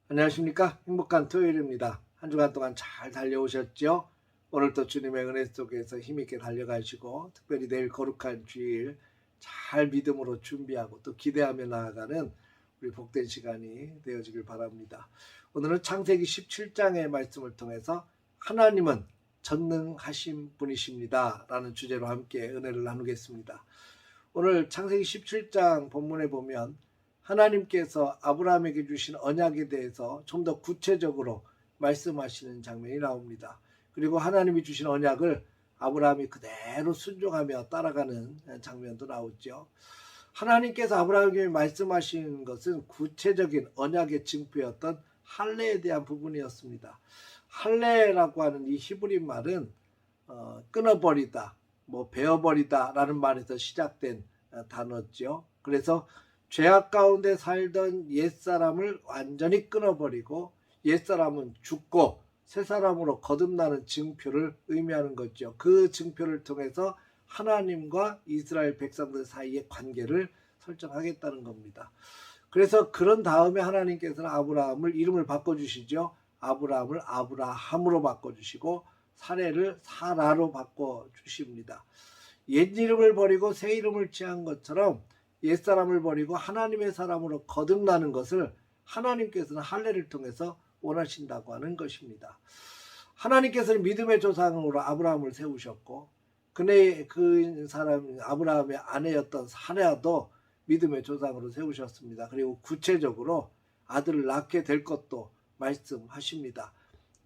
안녕하십니까. 행복한 토요일입니다. 한 주간 동안 잘 달려오셨죠? 오늘도 주님의 은혜 속에서 힘있게 달려가시고 특별히 내일 거룩한 주일 잘 믿음으로 준비하고 또 기대하며 나아가는 우리 복된 시간이 되어지길 바랍니다. 오늘은 창세기 17장의 말씀을 통해서 하나님은 전능하신 분이십니다 라는 주제로 함께 은혜를 나누겠습니다. 오늘 창세기 17장 본문에 보면 하나님께서 아브라함에게 주신 언약에 대해서 좀 더 구체적으로 말씀하시는 장면이 나옵니다. 그리고 하나님이 주신 언약을 아브라함이 그대로 순종하며 따라가는 장면도 나오죠. 하나님께서 아브라함에게 말씀하신 것은 구체적인 언약의 징표였던 할례에 대한 부분이었습니다. 할례라고 하는 이 히브리 말은 끊어버리다, 베어버리다 라는 말에서 시작된 단어죠. 그래서 죄악 가운데 살던 옛사람을 완전히 끊어버리고 옛사람은 죽고 새사람으로 거듭나는 징표를 의미하는 거죠. 그 징표를 통해서 하나님과 이스라엘 백성들 사이의 관계를 설정하겠다는 겁니다. 그래서 그런 다음에 하나님께서는 아브라함을 이름을 바꿔주시죠. 아브라함을 아브라함으로 바꿔주시고 사례를 사라로 바꿔주십니다. 옛 이름을 버리고 새 이름을 취한 것처럼 옛사람을 버리고 하나님의 사람으로 거듭나는 것을 하나님께서는 할례를 통해서 원하신다고 하는 것입니다. 하나님께서는 믿음의 조상으로 아브라함을 세우셨고 그 사람 아브라함의 아내였던 사라도 믿음의 조상으로 세우셨습니다. 그리고 구체적으로 아들을 낳게 될 것도 말씀하십니다.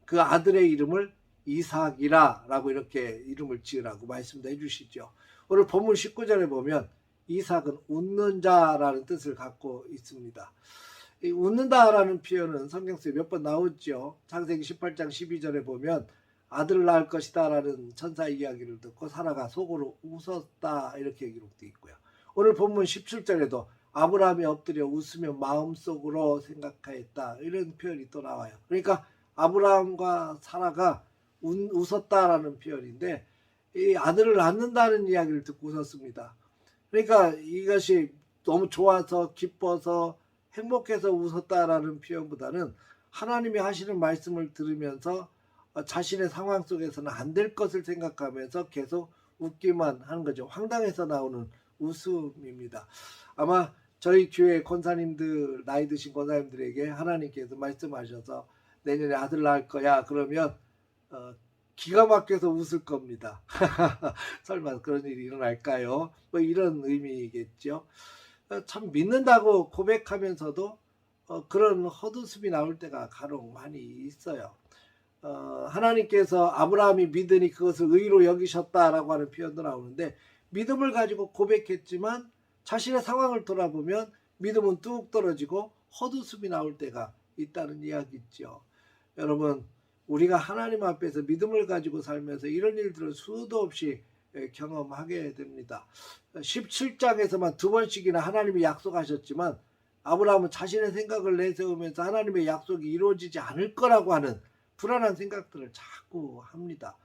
그 아들의 이름을 이삭이라고 이렇게 이름을 지으라고 말씀도 해주시죠. 오늘 본문 19절에 보면 이삭은 웃는 자라는 뜻을 갖고 있습니다. 이 웃는다라는 표현은 성경 속에 몇 번 나오죠. 창세기 18장 12절에 보면 아들을 낳을 것이다 라는 천사 이야기를 듣고 사라가 속으로 웃었다 이렇게 기록되어 있고요. 오늘 본문 17절에도 아브라함이 엎드려 웃으며 마음속으로 생각하였다 이런 표현이 또 나와요. 그러니까 아브라함과 사라가 웃었다라는 표현인데 이 아들을 낳는다는 이야기를 듣고 웃었습니다. 그러니까 이것이 너무 좋아서 기뻐서 행복해서 웃었다라는 표현보다는 하나님이 하시는 말씀을 들으면서 자신의 상황 속에서는 안 될 것을 생각하면서 계속 웃기만 하는 거죠. 황당해서 나오는 웃음입니다. 아마 저희 교회 권사님들, 나이 드신 권사님들에게 하나님께서 말씀하셔서 내년에 아들 낳을 거야 그러면 기가 막혀서 웃을 겁니다. 설마 그런 일이 일어날까요? 이런 의미겠죠. 참 믿는다고 고백하면서도 그런 헛웃음이 나올 때가 간혹 많이 있어요. 하나님께서 아브라함이 믿으니 그것을 의로 여기셨다라고 하는 표현도 나오는데 믿음을 가지고 고백했지만 자신의 상황을 돌아보면 믿음은 뚝 떨어지고 헛웃음이 나올 때가 있다는 이야기죠. 여러분 우리가 하나님 앞에서 믿음을 가지고 살면서 이런 일들을 수도 없이 경험하게 됩니다. 17장에서만 2번씩이나 하나님이 약속하셨지만 아브라함은 자신의 생각을 내세우면서 하나님의 약속이 이루어지지 않을 거라고 하는 불안한 생각들을 자꾸 합니다.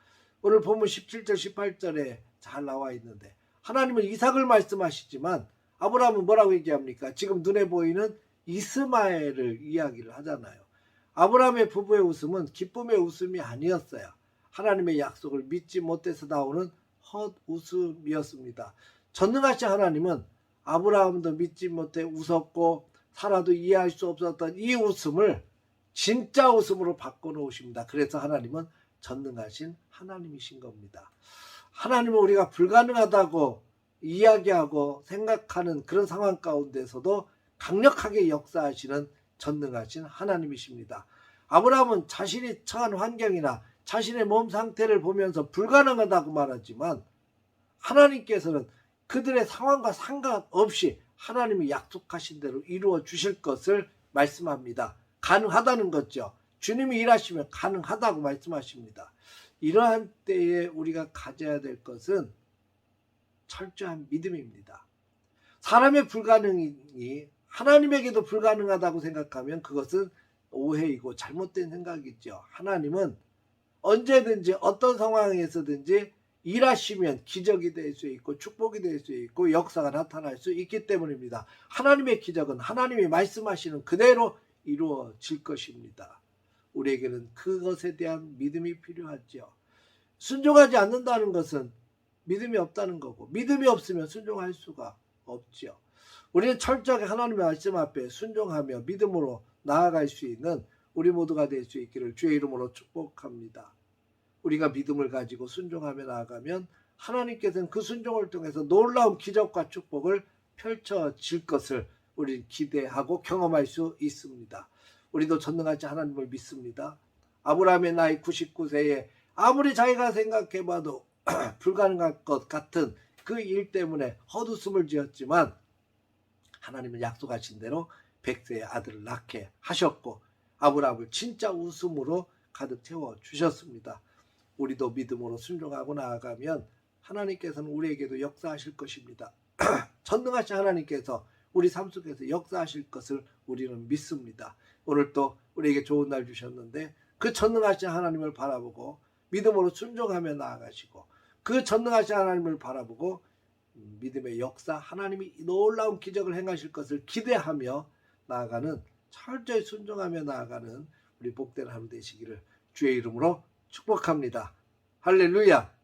오늘 본문 17절 18절에 잘 나와 있는데 하나님은 이삭을 말씀하시지만 아브라함은 뭐라고 얘기합니까? 지금 눈에 보이는 이스마엘을 이야기를 하잖아요. 아브라함의 부부의 웃음은 기쁨의 웃음이 아니었어요. 하나님의 약속을 믿지 못해서 나오는 헛웃음이었습니다. 전능하신 하나님은 아브라함도 믿지 못해 웃었고 사라도 이해할 수 없었던 이 웃음을 진짜 웃음으로 바꿔놓으십니다. 그래서 하나님은 전능하신 하나님이신 겁니다. 하나님은 우리가 불가능하다고 이야기하고 생각하는 그런 상황 가운데서도 강력하게 역사하시는 전능하신 하나님이십니다. 아브라함은 자신이 처한 환경이나 자신의 몸 상태를 보면서 불가능하다고 말하지만 하나님께서는 그들의 상황과 상관없이 하나님이 약속하신 대로 이루어 주실 것을 말씀합니다. 가능하다는 거죠. 주님이 일하시면 가능하다고 말씀하십니다. 이러한 때에 우리가 가져야 될 것은 철저한 믿음입니다. 사람의 불가능이 하나님에게도 불가능하다고 생각하면 그것은 오해이고 잘못된 생각이죠. 하나님은 언제든지 어떤 상황에서든지 일하시면 기적이 될 수 있고 축복이 될 수 있고 역사가 나타날 수 있기 때문입니다. 하나님의 기적은 하나님이 말씀하시는 그대로 이루어질 것입니다. 우리에게는 그것에 대한 믿음이 필요하죠. 순종하지 않는다는 것은 믿음이 없다는 거고, 믿음이 없으면 순종할 수가 없죠. 우리는 철저하게 하나님의 말씀 앞에 순종하며 믿음으로 나아갈 수 있는 우리 모두가 될 수 있기를 주의 이름으로 축복합니다. 우리가 믿음을 가지고 순종하며 나아가면 하나님께서는 그 순종을 통해서 놀라운 기적과 축복을 펼쳐질 것을 우리는 기대하고 경험할 수 있습니다. 우리도 전능하신 하나님을 믿습니다. 아브라함의 나이 99세에 아무리 자기가 생각해봐도 불가능할 것 같은 그 일 때문에 헛웃음을 지었지만 하나님은 약속하신 대로 100세의 아들을 낳게 하셨고 아브라함을 진짜 웃음으로 가득 채워주셨습니다. 우리도 믿음으로 순종하고 나아가면 하나님께서는 우리에게도 역사하실 것입니다. 전능하신 하나님께서 우리 삶 속에서 역사하실 것을 우리는 믿습니다. 오늘 또 우리에게 좋은 날 주셨는데 그 전능하신 하나님을 바라보고 믿음으로 순종하며 나아가시고 그 전능하신 하나님을 바라보고 믿음의 역사, 하나님이 놀라운 기적을 행하실 것을 기대하며 나아가는, 철저히 순종하며 나아가는 우리 복된 하루 되시기를 주의 이름으로 축복합니다. 할렐루야.